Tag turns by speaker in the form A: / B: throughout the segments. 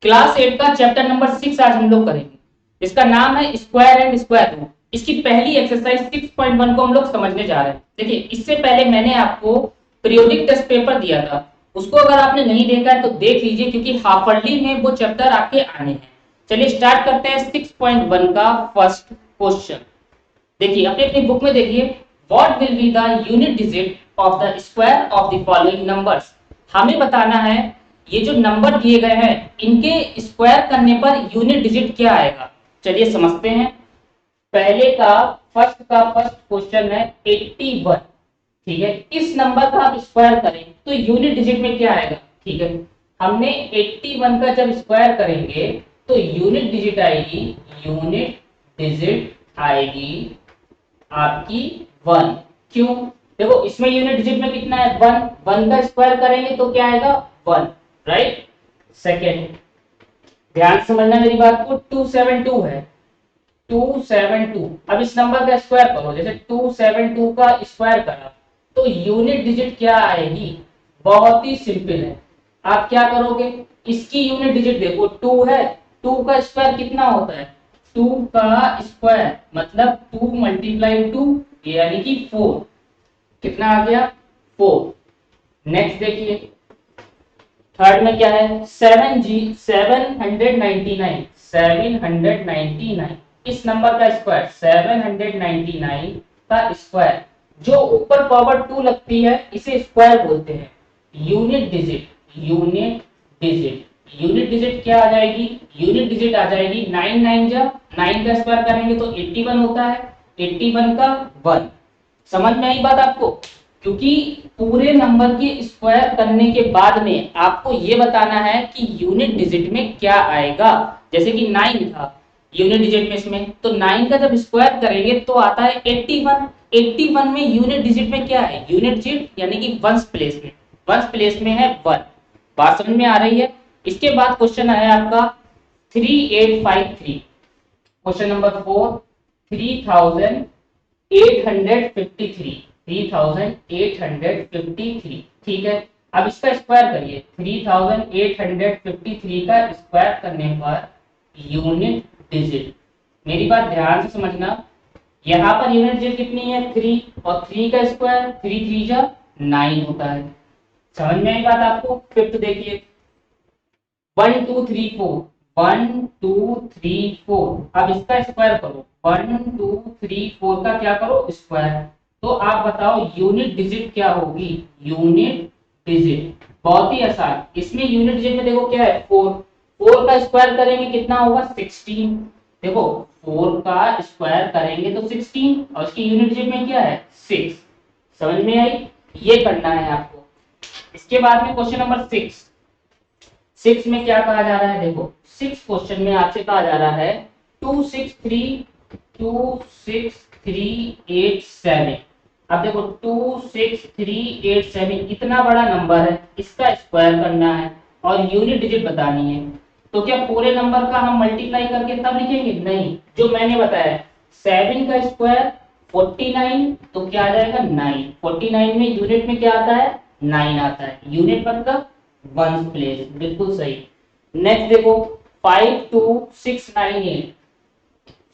A: Class 8 का chapter number 6 आज हम लोग करेंगे। इसका नाम है स्क्वायर एंड स्क्वायर रूट। इसकी पहली एक्सरसाइज 6.1 को हम लोग समझने जा रहे हैं। देखिए, इससे पहले मैंने आपको पीरियोडिक टेस्ट पेपर दिया था, उसको अगर आपने नहीं देखा है तो देख लीजिए, क्योंकि हाफर्ली में वो चैप्टर आपके आने हैं। चलिए स्टार्ट करते हैं 6.1 का फर्स्ट क्वेश्चन। देखिए, अपनी अपनी बुक में देखिए, what will be the unit digit of the square of the following numbers. हमें बताना है ये जो नंबर दिए गए हैं इनके स्क्वायर करने पर यूनिट डिजिट क्या आएगा। चलिए समझते हैं। पहले का फर्स्ट क्वेश्चन है 81। ठीक है, इस नंबर का आप स्क्वायर करें तो यूनिट डिजिट में क्या आएगा। ठीक है, हमने 81 का जब स्क्वायर करेंगे तो यूनिट डिजिट आएगी, यूनिट डिजिट आएगी आपकी 1। क्यों? देखो, इसमें यूनिट डिजिट में कितना है 1, 1 का स्क्वायर करेंगे तो क्या आएगा 1, राइट। सेकेंड, ध्यान से समझना मेरी बात को, 272 है, 272। अब इस नंबर का स्क्वायर करो, जैसे 272 का स्क्वायर करा तो यूनिट डिजिट क्या आएगी। बहुत ही सिंपल है। आप क्या करोगे, इसकी यूनिट डिजिट देखो 2 है, 2 का स्क्वायर कितना होता है, 2 का स्क्वायर मतलब 2 मल्टीप्लाई 2 यानी कि 4। कितना आ गया 4। नेक्स्ट देखिए, थर्ड में क्या है 799, 799। इस नंबर का स्क्वायर 799 का स्क्वायर, जो ऊपर पावर 2 लगती है इसे स्क्वायर बोलते हैं। Unit digit, unit digit, unit digit क्या आ जाएगी, यूनिट डिजिट आ जाएगी 9, 9 जा 9 का स्क्वायर करेंगे तो 81 होता है, 81 का 1। समझ में आई बात आपको? क्योंकि पूरे नंबर के स्क्वायर करने के बाद में आपको ये बताना है कि यूनिट डिजिट में क्या आएगा। जैसे कि 9 था यूनिट डिजिट में, इसमें तो 9 का जब स्क्वायर करेंगे तो आता है 81। 81 में यूनिट डिजिट में क्या है, यूनिट डिजिट यानी कि वंस प्लेस में, वंस प्लेस में है 1। बात समझ में आ रही है? इसके बाद क्वेश्चन है आपका 3853। Question number 4, 3853, 3853। ठीक है, अब इसका स्क्वायर करिए, 3853 का स्क्वायर करने पर यूनिट डिजिट, मेरी बात ध्यान से समझना, यहाँ पर यूनिट डिजिट कितनी है 3, और 3 का स्क्वायर 3 3 जा 9 होता है। समझ में आई बात आपको? फिफ्थ देखिए, 1 2 3 4, 1 2 3 4। अब इसका स्क्वायर करो, 1 2 3 4 का क्या करो स्क्वायर। तो आप बताओ यूनिट डिजिट क्या होगी, यूनिट डिजिट बहुत ही आसान। इसमें यूनिट डिजिट में देखो क्या है 4, 4 का स्क्वायर करेंगे कितना होगा 16। देखो 4 का स्क्वायर करेंगे तो 16 और उसकी यूनिट डिजिट में क्या है 6। समझ में आई? ये करना है आपको। इसके बाद में क्वेश्चन नंबर 6, 6 में क्या कहा जा रहा है, देखो 6 क्वेश्चन में आपसे कहा जा रहा है 26387। अब देखो 26387 इतना बड़ा नंबर है, इसका स्क्वायर करना है और यूनिट डिजिट बतानी है। तो क्या पूरे नंबर का हम मल्टीप्लाई करके तब लिखेंगे? नहीं, जो मैंने बताया 7 का स्क्वायर 49, तो क्या आ जाएगा 9। 49 में यूनिट में क्या आता है 9 आता है, यूनिट मतलब वंस प्लेस, बिल्कुल सही। नेक्स्ट देखो 52698,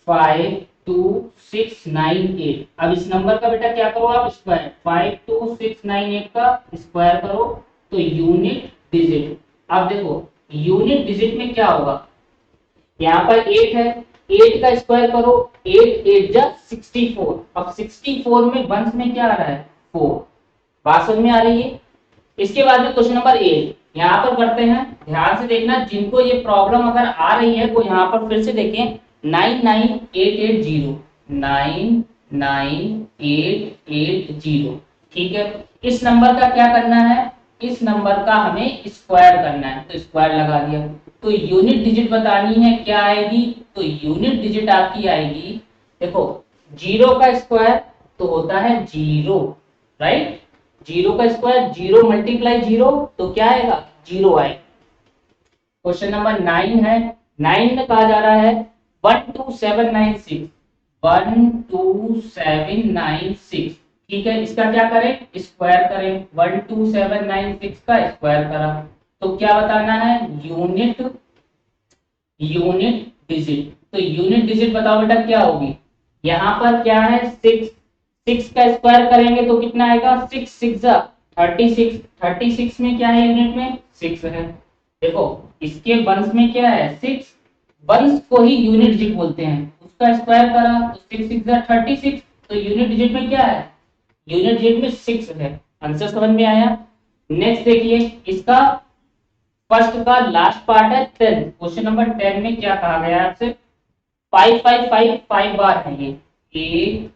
A: 52698। अब इस नंबर का बेटा क्या करो आप स्क्वायर, 52698 का स्क्वायर करो तो यूनिट डिजिट। अब देखो यूनिट डिजिट में क्या होगा, यहाँ पर 8 है, 8 का स्क्वायर करो, 8 8 जा 64। अब 64 में वंस में क्या आ रहा है 4। बात समझ में आ रही है? इसके बाद में क्वेश्चन नंबर 8 यहाँ पर करते हैं, ध्यान से देखना, जिनको ये प्रॉब्लम अगर आ रही है वो यहाँ पर फिर से देखें, 99880, 99880। ठीक है, इस नंबर का क्या करना है, इस नंबर का हमें स्क्वायर करना है, तो स्क्वायर लगा दिया। तो यूनिट डिजिट बतानी है क्या आएगी, तो यूनिट डिजिट आपकी आएगी, देखो 0 का स्क्वायर तो होता है 0, राइट। 0 का स्क्वायर 0 मल्टीप्लाई 0 तो क्या आएगा 0 आएगा। क्वेश्चन नंबर 9 है, 9 में कहा जा रहा है 12796, 12796। ठीक है, इसका क्या करें स्क्वायर करें, 12796 का स्क्वायर करा तो क्या बताना है यूनिट यूनिट डिजिट। तो यूनिट डिजिट बताओ बेटा क्या होगी, यहाँ पर क्या है 6, 6 का स्क्वायर करेंगे तो कितना आएगा 6 6 जा 36, 36 में क्या है यूनिट में 6 है। देखो इसके वंश में क्या है 6, वंश को ही यूनिट डिजिट बोलते हैं, उसका स्क्वायर करा तो 6 6 जा 36, तो यूनिट डिजिट में क्या है, यूनिट डिजिट में 6 है। आंसर समझ में आया। नेक्स्ट देखिए इसका फर्स्ट का लास्ट पार्ट है 10, क्वेश्चन नंबर 10 में क्या कहा गया है आपसे, 5 5 5 5 बार है ये, 1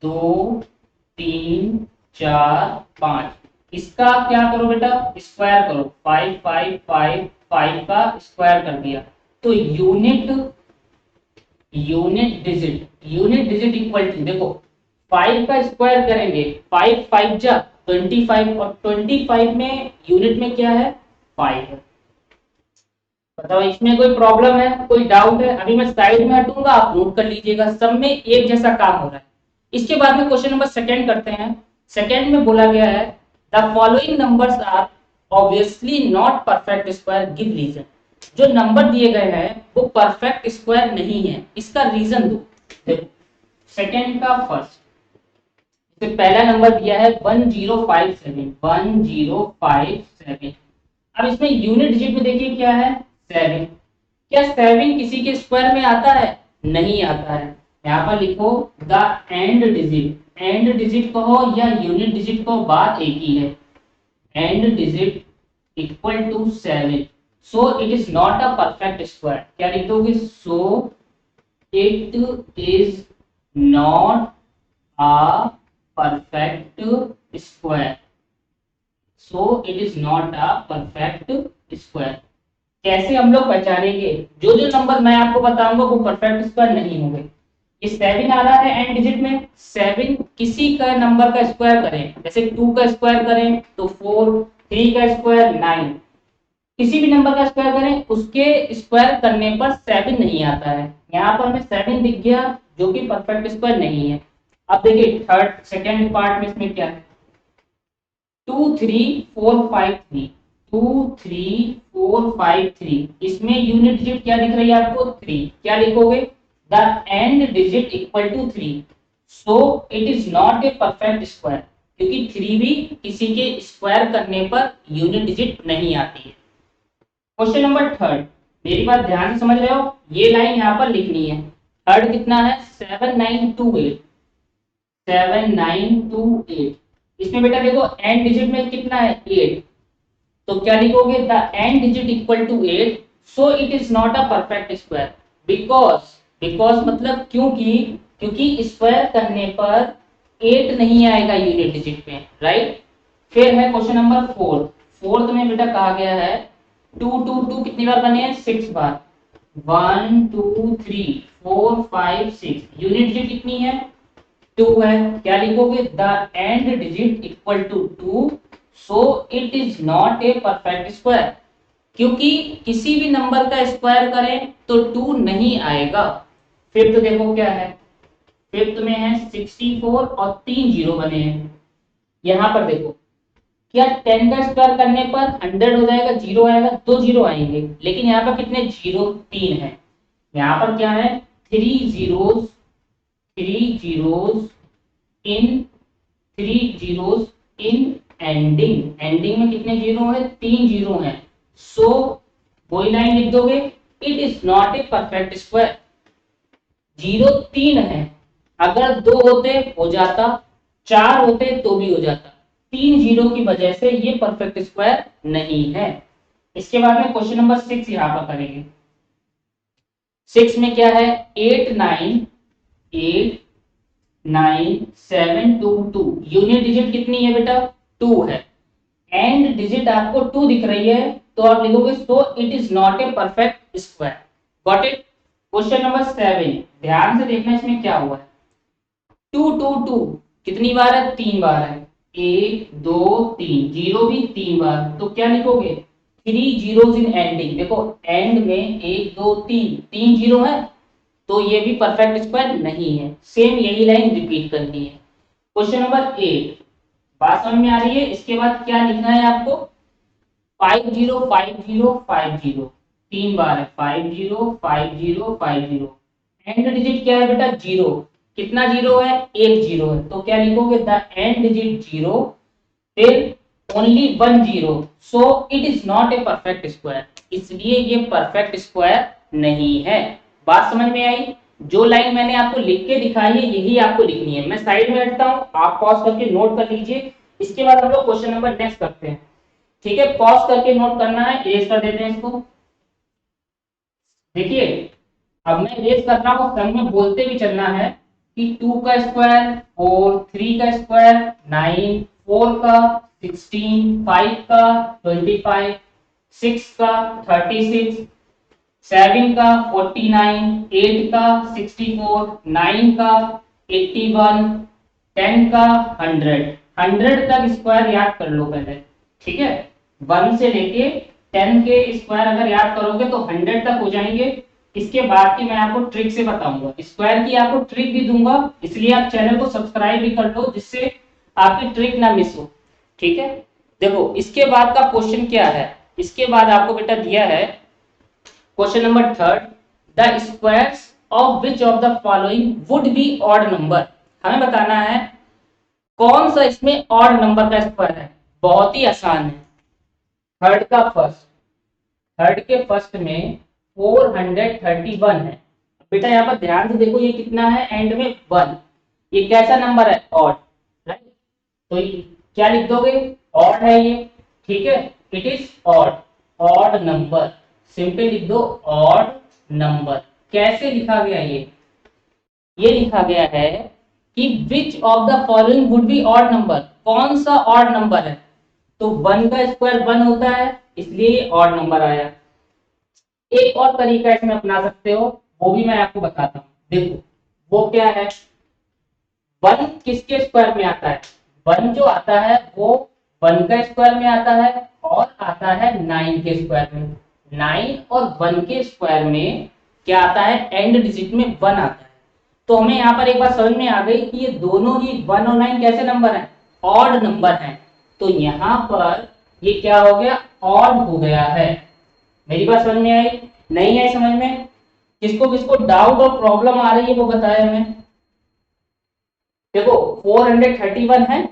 A: 2 3 4 5, इसका क्या करो बेटा स्क्वायर करो, 5 5 5 5 का स्क्वायर कर दिया, तो यूनिट डिजिट इक्वल टू, देखो 5 का स्क्वायर करेंगे 5 5 जा 25, और 25 में यूनिट में क्या है 5 है। बताओ इसमें कोई प्रॉब्लम है, कोई डाउट है, अभी मैं साइड में हटूंगा आप नोट कर लीजिएगा, सब में एक जैसा काम हो रहा है। इसके बाद में क्वेश्चन नंबर सेकंड करते हैं। सेकंड में बोला गया है the following numbers are obviously not perfect square, give reason. जो नंबर दिए गए हैं वो परफेक्ट स्क्वायर नहीं है, इसका रीजन दो। देखो सेकंड का फर्स्ट, तो पहला नंबर दिया है 1057, 1057। अब इसमें यूनिट डिजिट में देखिए क्या है 7, क्या 7 किसी के स्क्वायर में आता है, नहीं आता है। यहाँ पर लिखो the end digit, end digit कहो या यूनिट डिजिट कहो बात एक ही है, end digit equal to 7, so it is not a perfect square. क्या लिख दोगे, so it is not a perfect square, so it is not a perfect square. कैसे हम लोग पहचानेंगे, जो जो नंबर मैं आपको बताऊंगा वो परफेक्ट स्क्वायर नहीं होंगे। ये 7 आ रहा है एंड डिजिट में, 7 किसी का नंबर का स्क्वायर करें, जैसे 2 का स्क्वायर करें तो 4, 3 का स्क्वायर 9, किसी भी नंबर का स्क्वायर करें उसके स्क्वायर करने पर 7 नहीं आता है। यहाँ पर हमें 7 दिख गया जो कि परफेक्ट स्क्वायर नहीं है। अब देखिए थर्ड सेकेंड पार्ट में इसमें क्या है, 2 3 4 5 3, 2 3 4 5 3, इसमें यूनिट डिजिट क्या दिख रही है आपको 3, क्या लिखोगे the end digit equal to 3, so it is not a perfect square, क्योंकि 3 भी किसी के स्क्वायर करने पर यूनिट डिजिट नहीं आती है। क्वेश्चन नंबर थर्ड, मेरी बात ध्यान से समझ रहे हो, ये लाइन यहाँ पर लिखनी है। थर्ड कितना है 7928, 7928, इसमें बेटा देखो एंड डिजिट में कितना है 8, तो क्या लिखोगे the end digit equal to 8, so it is not a perfect square, because, because मतलब क्योंकि, क्योंकि स्क्वायर करने पर 8 नहीं आएगा यूनिट डिजिट में, राइट। फिर है क्वेश्चन नंबर फोर्थ, फोर्थ में बेटा कहा गया है 2 2 2 कितनी बार बने हैं 6 बार, 1 2 3 4 5 6, यूनिट डिजिट कितनी है 2 है, क्या लिखोगे the end digit equal to 2, so it is not a perfect square, क्योंकि किसी भी नंबर का स्क्वायर करें तो 2 नहीं आएगा। फिफ्थ देखो क्या है, फिफ्थ में है 64 और 3 जीरो बने हैं। यहाँ पर देखो क्या 10 का स्क्वायर करने पर 100 हो जाएगा, जीरो आएगा, 2 जीरो आएंगे, लेकिन यहाँ पर कितने जीरो 3 है। यहाँ पर क्या है 3 जीरोस, 3 जीरोस इन 3 जीरोस इन एंडिंग, एंडिंग में कितने जीरो है 3 जीरो है, सो वही लाइन लिख दोगे it is not a perfect square. Zero 3 है, अगर 2 होते हो जाता, 4 होते तो भी हो जाता, 3 जीरो की वजह से ये परफेक्ट स्क्वायर नहीं है। इसके बाद में क्वेश्चन नंबर 6 यहाँ पर करेंगे। 6 में क्या है 8 9 8 9 7 2 2, यूनिट डिजिट कितनी है बेटा 2 है, एंड डिजिट आपको 2 दिख रही है, तो आप लिखोगे सो it is not a perfect square. Got it. Question number 7, ध्यान से देखना इसमें क्या हुआ है, 2 2 2 कितनी बार है 3 बार है, 1 2 3, जीरो भी 3 बार, तो क्या लिखोगे 3 जीरोस इन एंडिंग, देखो एंड में 1 2 3, 3 जीरो है, तो ये भी परफेक्ट स्क्वायर नहीं है। सेम यही लाइन रिपीट करनी है। क्वेश्चन नंबर 8, बात समझ में आ रही है। इसके बाद क्या लिखना है आपको 50 50 50, 3 बार है 50 50 50। एंड डिजिट क्या है बेटा? जीरो। कितना जीरो है? एक जीरो है, तो क्या लिखोगे? द एंड डिजिट जीरो, फिर only one zero, so it is not a perfect square, इसलिए ये परफेक्ट स्क्वायर नहीं है। बात समझ में आई? जो लाइन मैंने आपको लिख के दिखाई है यही आपको लिखनी है। मैं साइड में हटता हूँ, आप पॉज करके नोट कर लीजिए। इसके बाद हम लोग क्वेश्चन नंबर नेक्स्ट करते हैं। ठीक है, पॉज करके नोट करना है, इरेज कर देते हैं इसको। देखिए, अब मैं इरेज कर रहा हूँ, संग में बोलते भी चलना है कि 2 का स्क्वायर 4, 3 का स्क्वायर 9, 4 का 16, 5 का 25, 6 का 36, 7 का 49, 8 का 64, 9 का 81, 10 का 100। 100 तक स्क्वायर याद कर लो पहले। ठीक है, 1 से लेके 10 के स्क्वायर अगर याद करोगे तो 100 तक हो जाएंगे। इसके बाद की मैं आपको ट्रिक से बताऊंगा, स्क्वायर की आपको ट्रिक भी दूंगा, इसलिए आप चैनल को सब्सक्राइब भी कर लो जिससे आपकी ट्रिक ना मिस हो। ठीक है, देखो इसके बाद का क्वेश्चन क्या है। इसके बाद आपको बेटा दिया है question number third, the squares of which of the following would be odd number. हमें बताना है कौन सा इसमें ऑड नंबर का स्क्वायर है। बहुत ही आसान है। थर्ड का फर्स्ट, थर्ड के फर्स्ट में 431 है। बेटा यहाँ पर ध्यान से देखो, ये कितना है? एंड में 1। ये कैसा नंबर है? Odd, right? तो ये क्या लिख दोगे? ऑड है ये। ठीक है, it is odd, odd number. Simple लिख दो ऑड नंबर। कैसे लिखा गया ये लिखा गया है कि which of the following would be odd number, कौन सा ऑड नंबर है? तो 1 का स्क्वायर 1 होता है, इसलिए ये ऑड नंबर आया। एक और तरीका इसमें अपना सकते हो, वो भी मैं आपको बताता हूँ। देखो वो क्या है? 1 किसके स्क्वायर में आता है? 1 जो आता है वो 1 का स्क्वायर में आता है और आता है 9 के स्क्वायर में। 9 और 1 के स्क्वायर में क्या आता है? एंड डिजिट में 1 आता है। तो हमें यहाँ पर एक बात समझ में आ गई कि ये दोनों ही 1 और 9 कैसे नंबर हैं? ऑड नंबर हैं। तो यहाँ पर ये क्या हो गया? ऑड हो गया है। मेरी बात समझ में आई? नहीं आई समझ में? किसको किसको डाउट और प्रॉब्लम आ रही है वो बताए हमें। देखो 431 है,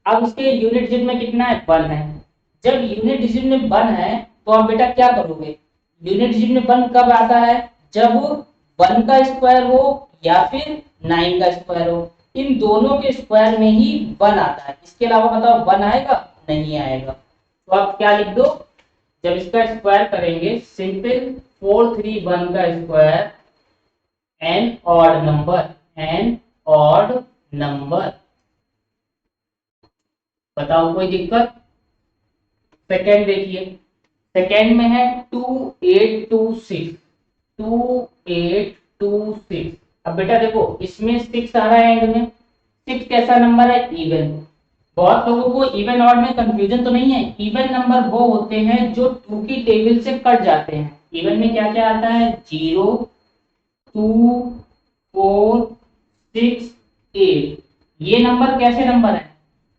A: अब इसके यूनिट डिजिट में कितना है? 1 है। जब यूनिट डिजिट में 1 है तो आप बेटा क्या करोगे? यूनिट डिजिट में 1 कब आता है? जब 1 का स्क्वायर हो या फिर 9 का स्क्वायर हो, इन दोनों के स्क्वायर में ही 1 आता है। इसके अलावा बताओ 1 आएगा? नहीं आएगा। तो आप क्या लिख दो जब इसका स्क्वायर करेंगे? सिंपल 431 का square an odd number, an odd number. बताओ कोई दिक्कत? सेकेंड देखिए, सेकेंड में है 2826, 2826। अब बेटा देखो इसमें 6 आ रहा है एंड में। 6 कैसा नंबर है? इवन। बहुत लोगों को इवन ऑड में कंफ्यूजन तो नहीं है। इवन नंबर वो होते हैं जो 2 की टेबल से कट जाते हैं। इवन में क्या क्या आता है? 0, 2, 4, 6, 8। ये नंबर कैसे नंबर है?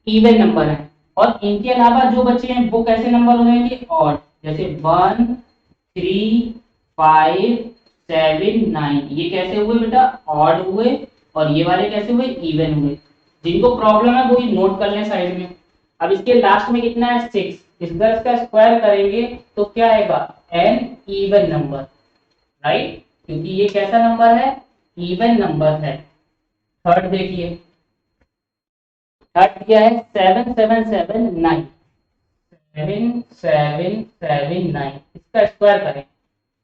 A: इवन नंबर है। और इनके अलावा जो बचे हैं वो कैसे नंबर हो जाएंगे? ऑड। जैसे 1, 3, 5, 7, 9, ये कैसे हुए बेटा? ऑड हुए। और ये वाले कैसे हुए? इवन हुए। जिनको प्रॉब्लम है वो ये नोट कर लें साइड में। अब इसके लास्ट में कितना है? 6। इसका स्क्वायर करेंगे तो क्या आएगा? An even number, right? क्योंकि ये कैसा नंबर है? इवन नंबर है। थर्ड देखिए, थर्ड क्या है? 7779, 7779। इसका स्क्वायर करें,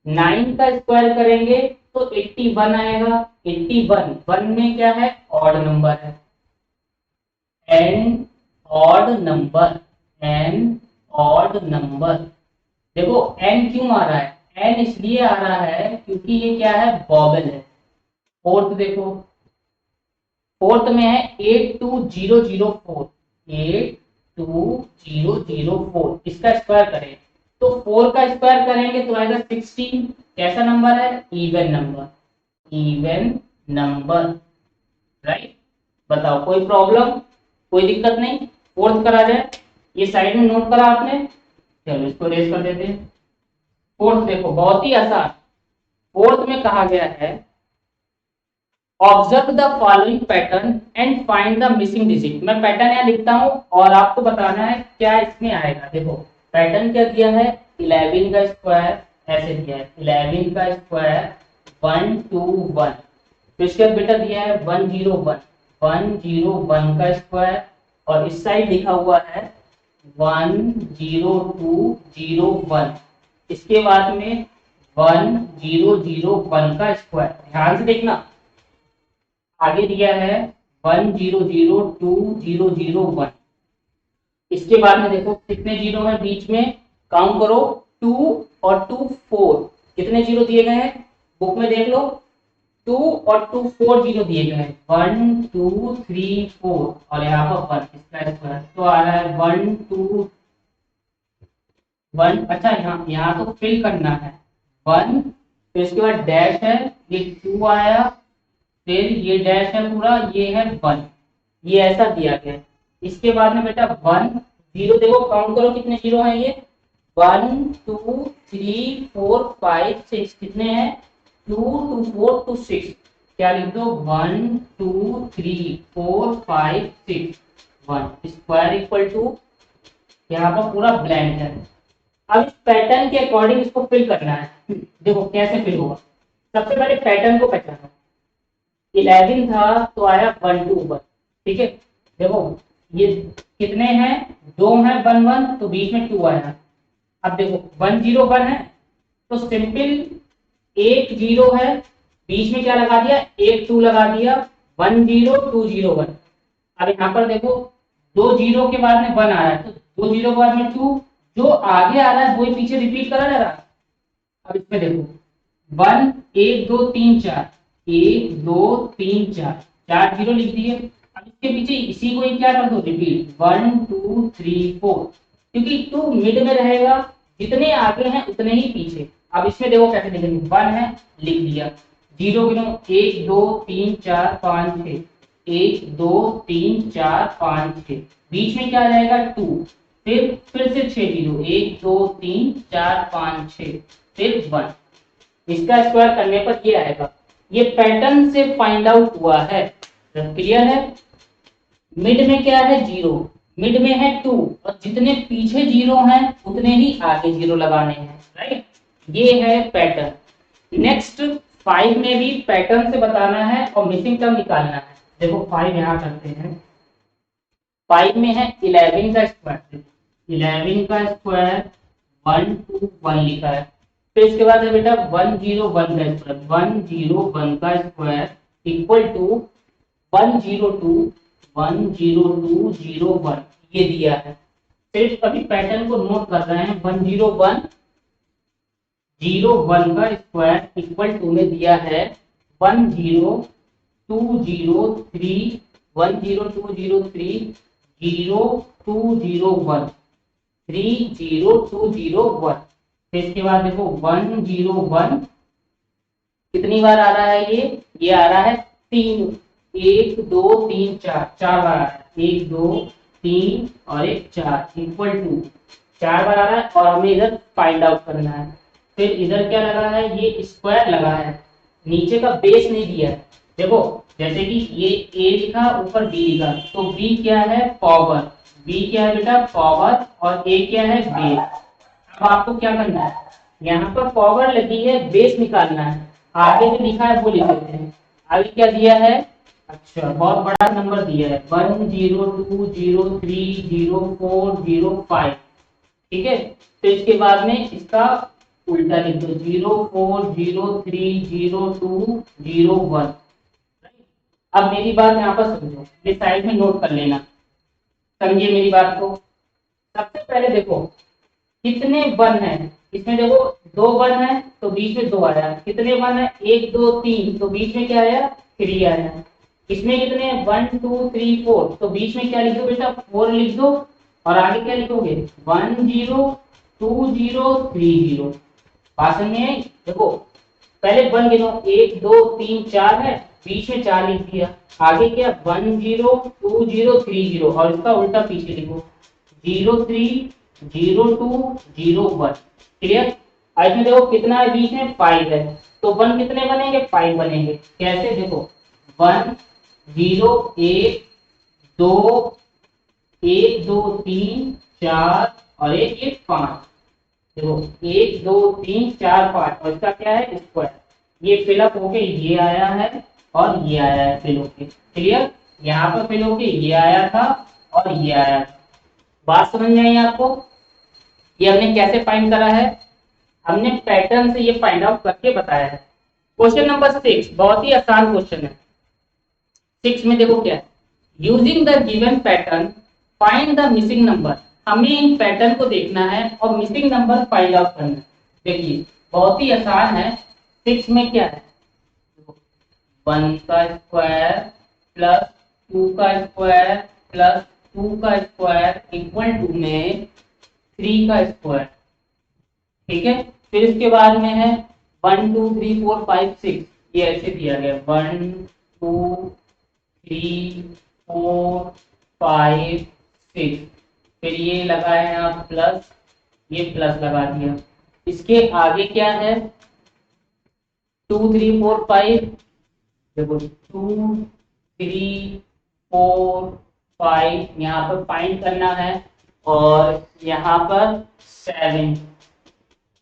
A: 9 का स्क्वायर करेंगे तो 81 आएगा। 81 1 में क्या है? ऑड नंबर है, an odd number, an odd number. देखो एन क्यों आ रहा है? एन इसलिए आ रहा है क्योंकि ये क्या है? वॉवेल है। फोर्थ देखो, फोर्थ में है 82004, 82004। इसका स्क्वायर करें तो 4 का स्क्वायर करेंगे तो आएगा 16। कैसा नंबर है? Even number, even number, right? बताओ कोई प्रॉब्लम, कोई दिक्कत नहीं? फोर्थ करा जाए, ये साइड में नोट करा आपने? चलो इसको रेज कर देते हैं। फोर्थ देखो बहुत ही आसान, फोर्थ में कहा गया है observe the following pattern and find the missing digit. मैं पैटर्न यहाँ लिखता हूँ और आपको बताना है क्या इसमें आएगा। देखो पैटर्न क्या दिया है, 11 का स्क्वायर ऐसे दिया है, 11 का स्क्वायर 1 2 1, तो इसके बाद बेटा दिया है 101, 101 का स्क्वायर, और इस साइड लिखा हुआ है 10201, इसके बाद में 1001 का स्क्वायर। ध्यान से देखना, आगे दिया है 1002001, इसके बाद में देखो कितने जीरो है बीच में, काउंट करो 2 और 2 4, कितने जीरो दिए गए हैं बुक में देख लो, 2 और 2 4 जीरो दिए गए हैं, 1 2 3 4 और यहाँ पर 1, इसका स्क्वायर तो आ रहा है 1 2 1। अच्छा यहाँ तो फिल करना है 1, तो इसके बाद डैश है, ये 2 आया, फिर ये डैश है पूरा, ये है 1, ये ऐसा दिया गया। इसके बाद में बेटा 1 0, देखो काउंट करो कितने जीरो हैं ये, 1 2 3 4 5 6, कितने हैं 2 2 4 2 6, क्या लिख दो 1 2 3 4 5 6 1, स्क्वायर इक्वल टू, यहाँ पर पूरा ब्लैंक है। अब इस पैटर्न के अकॉर्डिंग इसको फिल करना है। देखो कैसे फिल होगा, सबसे पहले पैटर्न को पहचानो, 11 था तो आया 121, ठीक है। देखो ये कितने हैं, 2 हैं 1 1, तो बीच में 2 आया। अब देखो 101 है तो सिंपल एक जीरो है, बीच में क्या लगा दिया, एक 2 लगा दिया, 10201। अब यहाँ पर देखो 2 जीरो के बाद में 1 आ रहा है, तो 2 जीरो के बाद में 2, जो आगे आ रहा है वही पीछे रिपीट करा जा रहा है। अब इसमें देखो 1 1 2 3 4, 1 2 3 4, 4 जीरो लिख दिए। अब इसके पीछे इसी को ही क्या कर दो, रिपीट 1 2 3 4, क्योंकि 2 मिड में रहेगा, जितने आगे हैं उतने ही पीछे। अब इसमें देखो कैसे लिखेंगे, 1 है लिख दिया, जीरो गिनो 1 2 3 4 5 6, 1 2 3 4 5 6, बीच में क्या रहेगा 2, फिर से 6 जीरो, 1 2 3 4 5 6, फिर 1, इसका स्क्वायर करने पर ये आएगा। ये पैटर्न से फाइंड आउट हुआ है, क्लियर है। मिड में क्या है, जीरो, मिड में है 2, और जितने पीछे जीरो हैं उतने ही आगे जीरो लगाने हैं, राइट। ये है पैटर्न। नेक्स्ट 5 में भी पैटर्न से बताना है और मिसिंग टर्म निकालना है। देखो 5 यहाँ करते हैं, 5 में है 11 का स्क्वायर, 11 का स्क्वायर 1 2 1 लिखा है, फिर इसके बाद है बेटा 101 का स्क्वायर, 101 का स्क्वायर इक्वल टू 10201, ये दिया है। सिर्फ अभी पैटर्न को नोट कर रहे हैं, 101 का स्क्वायर इक्वल टू में दिया है 10203, 10203 0201, 30201। फिर इसके बाद देखो 101 कितनी बार आ रहा है, ये आ रहा है 3, 1 2 3 4, 4 बार आ रहा है, 1 2 3 और 1 4 इक्वल टू 4 बार आ रहा है, और हमें इधर फाइंड आउट करना है। फिर इधर क्या लगा है, ये स्क्वायर लगा है, नीचे का बेस नहीं दिया है। देखो जैसे कि ये a लिखा ऊपर b लिखा, तो b क्या है पावर, b क्या है बेटा पावर, और a क्या है बेस। अब आपको क्या करना है, यहाँ पर पावर लगी है, बेस निकालना है, आगे जो लिखा है वो लिख देते हैं। आगे क्या दिया है, अच्छा बहुत बड़ा नंबर दिया है 102030405, ठीक है। तो इसके बाद में इसका उल्टा लिख दो 04030201। अब मेरी बात यहाँ पर समझो, ये साइड में नोट कर लेना, समझिए मेरी बात को। सबसे पहले देखो कितने 1 है, इसमें देखो 2 1 है तो बीच में 2 आया, कितने 1 है 1 2 3, तो बीच में क्या आया 3 आया। इसमें कितने 1 2 3 4, तो बीच में क्या लिख दो बेटा 4 लिख दो, और आगे क्या लिखोगे 1 0 2 0 3 0। बात समझ में आई। देखो पहले 1 गिनो 1 2 3 4 है, बीच में 4 लिख दिया, आगे क्या 1 0 2 0 3 0, और इसका उल्टा पीछे लिखो 0 3 0 2 0 1, क्लियर। और इसमें देखो कितना है बीच में 5 है, तो 1 कितने बनेंगे 5 बनेंगे। कैसे देखो 1 0 1 2 1 2 3 4 और एक 5। देखो 1 2 3 4 5 और इसका क्या है स्क्वायर। ये फिलअप होके ये आया है और ये आया है फिल होके। क्लियर, यहाँ पर फिल होके ये आया था और ये आया था। बात समझ में आई आपको? ये हमने कैसे फाइंड करा है, हमने पैटर्न से ये फाइंड आउट करके बताया है। क्वेश्चन नंबर 6 बहुत ही आसान क्वेश्चन है। 6 में देखो क्या है, using the given pattern find the missing number. हमें इन पैटर्न को देखना है और मिसिंग नंबर फाइंड आउट करना है। देखिए बहुत ही आसान है। 6 में क्या है, 1 का स्क्वायर प्लस 2 का स्क्वायर प्लस 2 का स्क्वायर इक्वल टू में 3 का स्क्वायर। ठीक है, फिर इसके बाद में है 1 2 3 4 5 6, ये ऐसे दिया गया 1 2 3 4 5 6। फिर ये लगाए आप प्लस, ये प्लस लगा दिया। इसके आगे क्या है 2 3 4 5, देखो 2 3 4 5 यहाँ पर फाइंड करना है और यहाँ पर 7,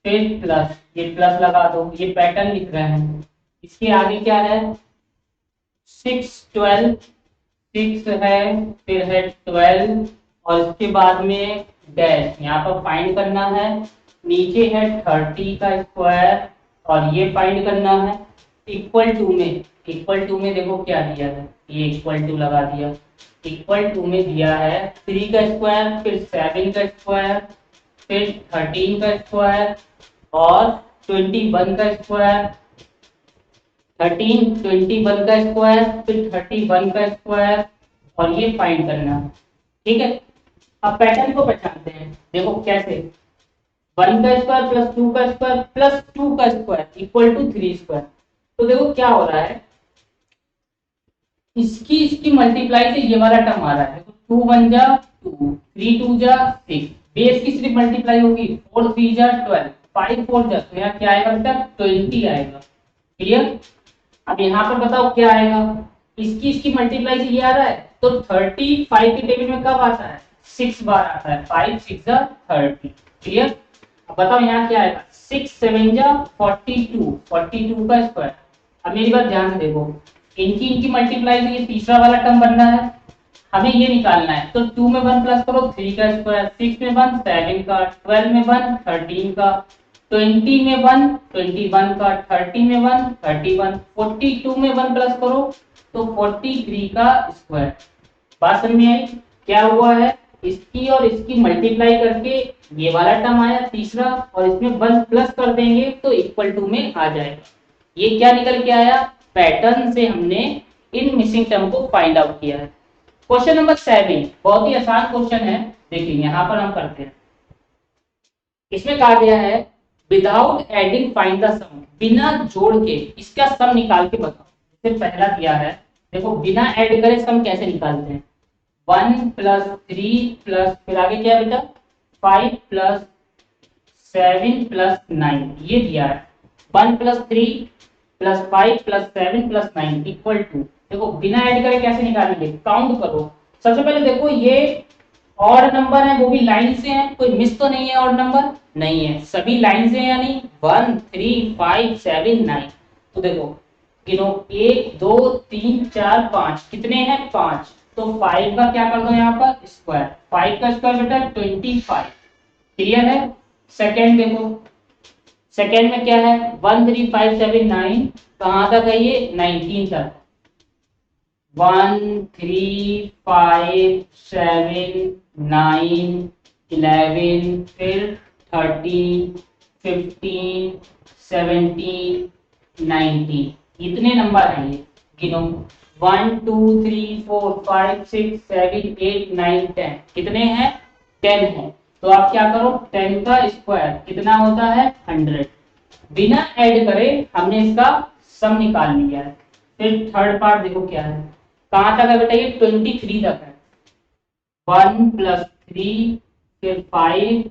A: फिर प्लस, ये प्लस लगा दो, ये पैटर्न लिख रहे हैं। इसके आगे क्या है 6 12, 6 है फिर है 12 और इसके बाद में डैश, यहाँ पर फाइंड करना है। नीचे है 30 का स्क्वायर और ये फाइंड करना है। इक्वल टू में, इक्वल टू में देखो क्या दिया है, ये इक्वल टू लगा दिया। इक्वल टू में दिया है 3 का स्क्वायर फिर 7 का स्क्वायर फिर 13 का स्क्वायर और 21 का स्क्वायर। 13 21 का स्क्वायर फिर 31 का स्क्वायर और ये फाइंड करना है। ठीक है, अब पैटर्न को पहचानते हैं। देखो कैसे 1 का स्क्वायर प्लस 2 का स्क्वायर प्लस 2 का स्क्वायर इक्वल टू 3 स्क्वायर। तो देखो क्या हो रहा है, इसकी मल्टीप्लाई से ये वाला टर्म आ रहा है। देखो 2 1 जा 2 3 2 जा 6, बेस की सिर्फ मल्टीप्लाई होगी 4 3 जा 12 5 4 जा, तो यहाँ क्या आएगा बेटा 20 आएगा। क्लियर, अब यहाँ पर बताओ क्या आएगा, इसकी मल्टीप्लाई से ये आ रहा है तो 35 के टेबल में कब आता है 6 बार आता है, 5 6 जा 30। क्लियर, अब बताओ यहाँ क्या आएगा 6 7 जा 42, 42 का स्क्वायर। अब मेरी बात ध्यान से देखो, इनकी मल्टीप्लाई से ये तीसरा वाला टर्म बनना है, हमें ये निकालना है। तो 2 में 1 प्लस करो 3 का स्क्वायर, 6 में 1 7 का, 12 में 1 13 का, 20 में 1 21 का, 30 में 1 31, 42 में 1 प्लस करो तो 43 का स्क्वायर। बात समझ में आई? क्या हुआ है, इसकी और इसकी मल्टीप्लाई करके ये वाला टर्म आया तीसरा और इसमें 1 प्लस कर देंगे तो इक्वल टू में आ जाएगा। ये क्या निकल के आया, पैटर्न से हमने इन मिसिंग टर्म को फाइंड आउट किया है। क्वेश्चन नंबर 7 बहुत ही आसान क्वेश्चन है। देखिए यहाँ पर हम करते हैं, इसमें कहा गया है विदाउट एडिंग फाइंड द सम, बिना जोड़ के इसका सम निकाल के बताओ। जैसे पहला दिया है, देखो बिना ऐड करे सम कैसे निकालते हैं, 1 प्लस 3 प्लस फिर आगे क्या बेटा 5 प्लस 7 प्लस 9, ये दिया है 1 plus 3 plus 5 plus 7 plus 9 equal to, देखो बिना ऐड करे कैसे निकालेंगे, काउंट करो। सबसे पहले देखो ये और नंबर है वो भी लाइन से हैं, कोई मिस तो नहीं है, और नंबर नहीं है, सभी लाइन से हैं, यानी 1 3 5 7 9। तो देखो गिनो 1 2 3 4 5, कितने हैं 5, तो 5 का क्या कर दो यहाँ पर स्क्वायर, 5 का स्क्वायर बेटा 25। क्लियर है। सेकेंड देखो, सेकेंड में क्या है 1 3 5 7 9, कहाँ तक है ये 19 तक, 1 3 5 7 9 11 फिर 13 15 17 19, इतने नंबर हैं ये, गिनो 1 2 3 4 5 6 7 8 9 10, कितने हैं 10 हैं। तो आप क्या करो 10 का स्क्वायर कितना होता है 100, बिना ऐड करे हमने इसका सम निकाल लिया है। फिर थर्ड पार्ट देखो क्या है, कहाँ तक है बेटा ये 23 तक है, 1 प्लस 3 फिर 5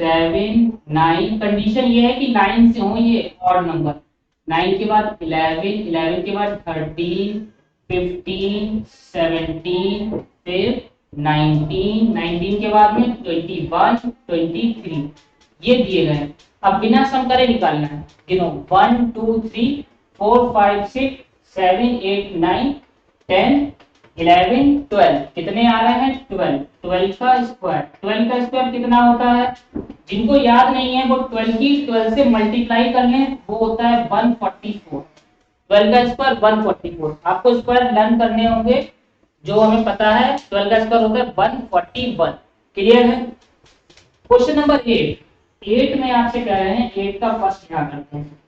A: 7 9, कंडीशन ये है कि 9 से हो ये ऑड नंबर, 9 के बाद 11, 11 के बाद 13, 15, 17, फिर 19, 19 के बाद में 21, 23 ये दिए गए हैं। अब बिना सम करे निकालना है, गिनो 1 2 3 4 5 6 7 8 9 10 11 12, कितने आ रहे हैं 12, 12 का स्क्वायर, 12 का स्क्वायर कितना होता है, जिनको याद नहीं है वो 12 की 12 से मल्टीप्लाई कर लें, वो होता है 144, 12 का स्क्वायर 144, आपको स्क्वायर लर्न करने होंगे, जो हमें पता है 12 का स्क्वायर होता है 141। क्लियर है। क्वेश्चन नंबर 8, 8 में आपसे कह रहे हैं 8 का फर्स्ट ध्यान रखते हैं,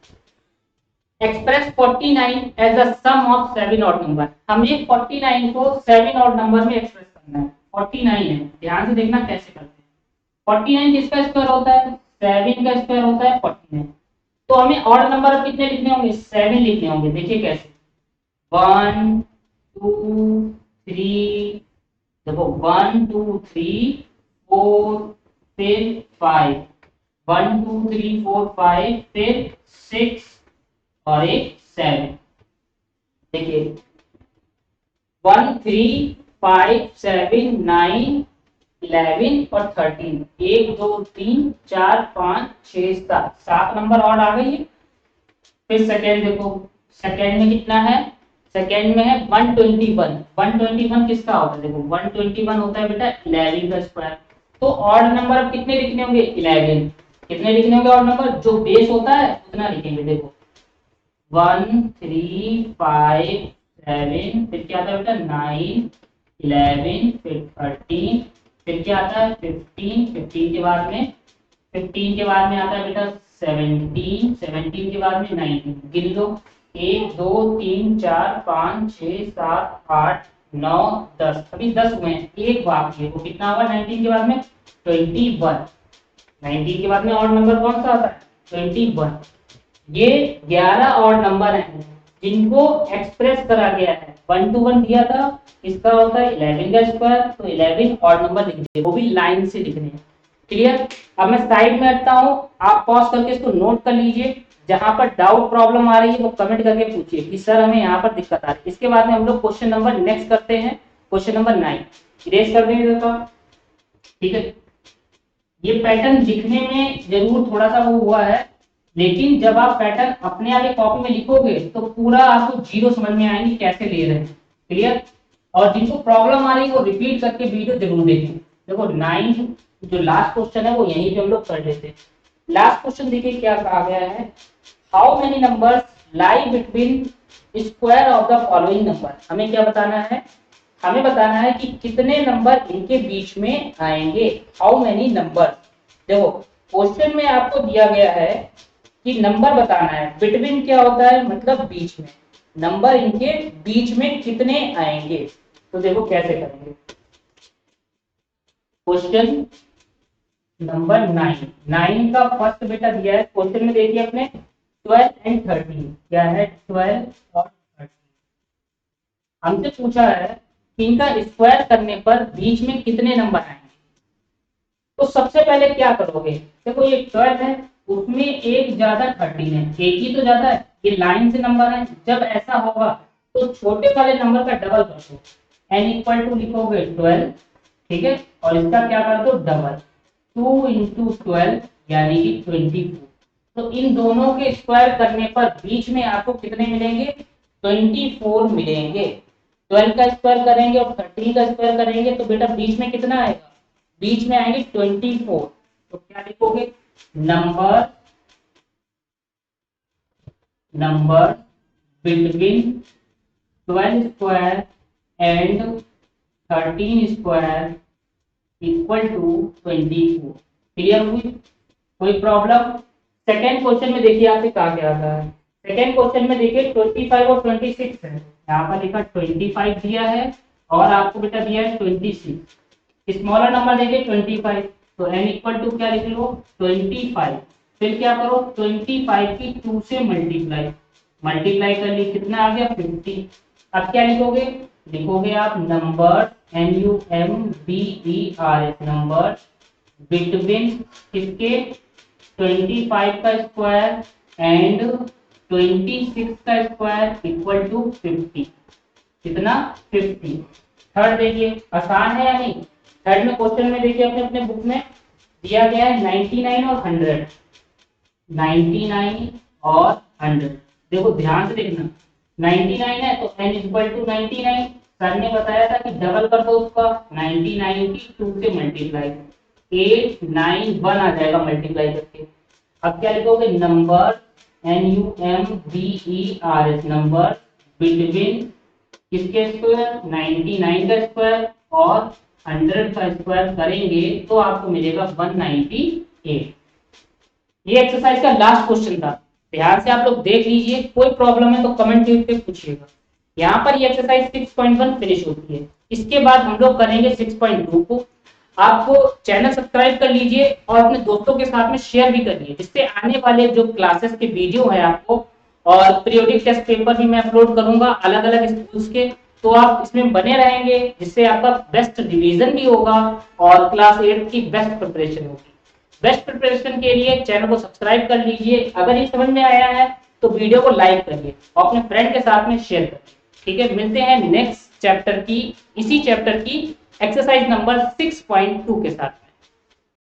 A: express 49 as the sum of 7 odd number, हमें 49 को 7 ऑड नंबर में एक्सप्रेस करना है, 49 है, ध्यान से देखना कैसे करते हैं। 49 किसका स्क्वायर होता है, 7 का स्क्वायर होता है 49, तो हमें ऑड नंबर अब कितने लिखने होंगे, 7 लिखने होंगे। देखिए कैसे, 1 2 3, देखो 1 2 3 4 फिर 5, 1 2 3 4 5 फिर 6 और एक 7। देखिए 1 3 5 7 9 11 और 13, 1 2 3 4 5 6 7, 7 नंबर और आ गई है। फिर सेकेंड देखो, सेकेंड में कितना है, सेकेंड में है 121, 121 किसका होता है, देखो 121 होता है बेटा 11 का स्क्वायर, तो ऑड नंबर अब कितने लिखने होंगे 11, कितने लिखने होंगे ऑड नंबर, जो बेस होता है उतना लिखेंगे। देखो 1 3 5 7, फिर क्या आता है बेटा 9 11 फिर 13, फिर क्या आता है 15, 15 के बाद में 15 के बाद में आता है बेटा 17, 17 के बाद में 19, गिन लो 1 2 3 4 5 6 7 8 9 10, अभी 10 हुए हैं, एक बाकी है, वो कितना होगा 19 के बाद में 21, 19 के बाद में ऑड नंबर कौन सा आता है 21। ये 11 ऑड नंबर हैं जिनको एक्सप्रेस करा गया है, 1 to 1 दिया था, इसका होता है 11 का स्क्वायर, तो 11 ऑड नंबर लिख दिए, वो भी लाइन से लिखने हैं। क्लियर। अब मैं साइड में हटता हूँ, आप पॉज करके इसको नोट कर लीजिए, जहां पर डाउट प्रॉब्लम आ रही है वो कमेंट करके पूछिए कि सर हमें यहाँ पर दिक्कत आ रही है। इसके बाद में हम लोग क्वेश्चन नंबर नेक्स्ट करते हैं, क्वेश्चन नंबर 9 इरेज कर देंगे दोस्तों। ठीक है, ये पैटर्न दिखने में जरूर थोड़ा सा वो हुआ है, लेकिन जब आप पैटर्न अपने आगे कॉपी में लिखोगे तो पूरा आपको जीरो समझ में आएंगे कैसे ले रहे हैं। क्लियर। और जिनको प्रॉब्लम आ रही है वो रिपीट करके वीडियो जरूर देखें। देखो 9 जो लास्ट क्वेश्चन है वो यहीं पे हम लोग कर लेते हैं। लास्ट क्वेश्चन देखिए क्या कहा गया है, how many numbers lie between square of the following number, हमें क्या बताना है, हमें बताना है कि कितने नंबर इनके बीच में आएंगे, हाउ मेनी नंबर। देखो क्वेश्चन में आपको दिया गया है कि नंबर बताना है, बिटवीन क्या होता है मतलब बीच में, नंबर इनके बीच में कितने आएंगे, तो देखो कैसे करेंगे। क्वेश्चन नंबर 9, 9 का फर्स्ट बेटा दिया है क्वेश्चन में, देखिए अपने 12 एंड 13, क्या है 12 और 13, हमसे पूछा है कि इनका स्क्वायर करने पर बीच में कितने नंबर आएंगे। तो सबसे पहले क्या करोगे, देखो ये 12 है, उसमें एक ज्यादा 13 है, एक ही तो ज्यादा है, ये लाइन से नंबर है, जब ऐसा होगा तो छोटे वाले नंबर का डबल कर दो, n इक्वल टू लिखोगे 12, ठीक है, और इसका क्या कर दो डबल, 2 इंटू 12 यानी कि 24, तो इन दोनों के स्क्वायर करने पर बीच में आपको कितने मिलेंगे 24 मिलेंगे। 12 का स्क्वायर करेंगे और 13 का स्क्वायर करेंगे तो बेटा बीच में कितना आएगा, बीच में आएंगे 24, तो क्या लिखोगे number, number between 12 square and 13 square equal to 24। Clear हुई, कोई प्रॉब्लम। सेकेंड क्वेश्चन में देखिए आपसे कहा गया था, सेकेंड क्वेश्चन में देखिए 25 और 26 है, यहाँ पर लिखा 25 दिया है और आपको बेटा दिया है 26, स्मॉलर नंबर देखिए 25, तो n इक्वल टू क्या लिख लो 25, फिर क्या करो 25 की 2 से मल्टीप्लाई, मल्टीप्लाई कर ली कितना आ गया 50, अब क्या लिखोगे, लिखोगे आप नंबर NUMBERS, नंबर बिटवीन किसके 25 का स्क्वायर एंड 26 का स्क्वायर इक्वल टू 50। कितना 50। थर्ड देखिए आसान है या नहीं। थर्ड में क्वेश्चन में देखिए अपने अपने बुक में दिया गया है 99 और 100। 99 और 100 देखो ध्यान से देखना। 99 है तो n इक्वल टू 99। सर ने बताया था कि डबल कर दो उसका 99 की 2 से मल्टीप्लाई 891 आ जाएगा मल्टीप्लाई करके। अब क्या लिखोगे नंबर NUMBERS नंबर बिटवीन किसके स्क्वायर 99 का स्क्वायर और 100 का स्क्वायर करेंगे तो आपको मिलेगा 198। ये एक्सरसाइज का लास्ट क्वेश्चन था। ध्यान से आप लोग देख लीजिए, कोई प्रॉब्लम है तो कमेंट करके पूछिएगा। यहाँ पर ये एक्सरसाइज 6.1 फिनिश होती है। इसके बाद हम लोग करेंगे 6.2 को। आपको चैनल सब्सक्राइब कर लीजिए और अपने दोस्तों के साथ में शेयर भी करिए, जिससे आने वाले जो क्लासेस के वीडियो है आपको और पीरियोडिक टेस्ट पेपर भी मैं अपलोड करूंगा अलग अलग स्कूल्स के, तो आप इसमें बने रहेंगे, जिससे आपका बेस्ट रिवीजन भी होगा और क्लास 8 की बेस्ट प्रिपरेशन होगी। बेस्ट प्रिपरेशन के लिए चैनल को सब्सक्राइब कर लीजिए। अगर ये समझ में आया है तो वीडियो को लाइक करिए और अपने फ्रेंड के साथ में शेयर करिए। ठीक है, मिलते हैं नेक्स्ट चैप्टर की, इसी चैप्टर की एक्सरसाइज नंबर 6.2 के साथ।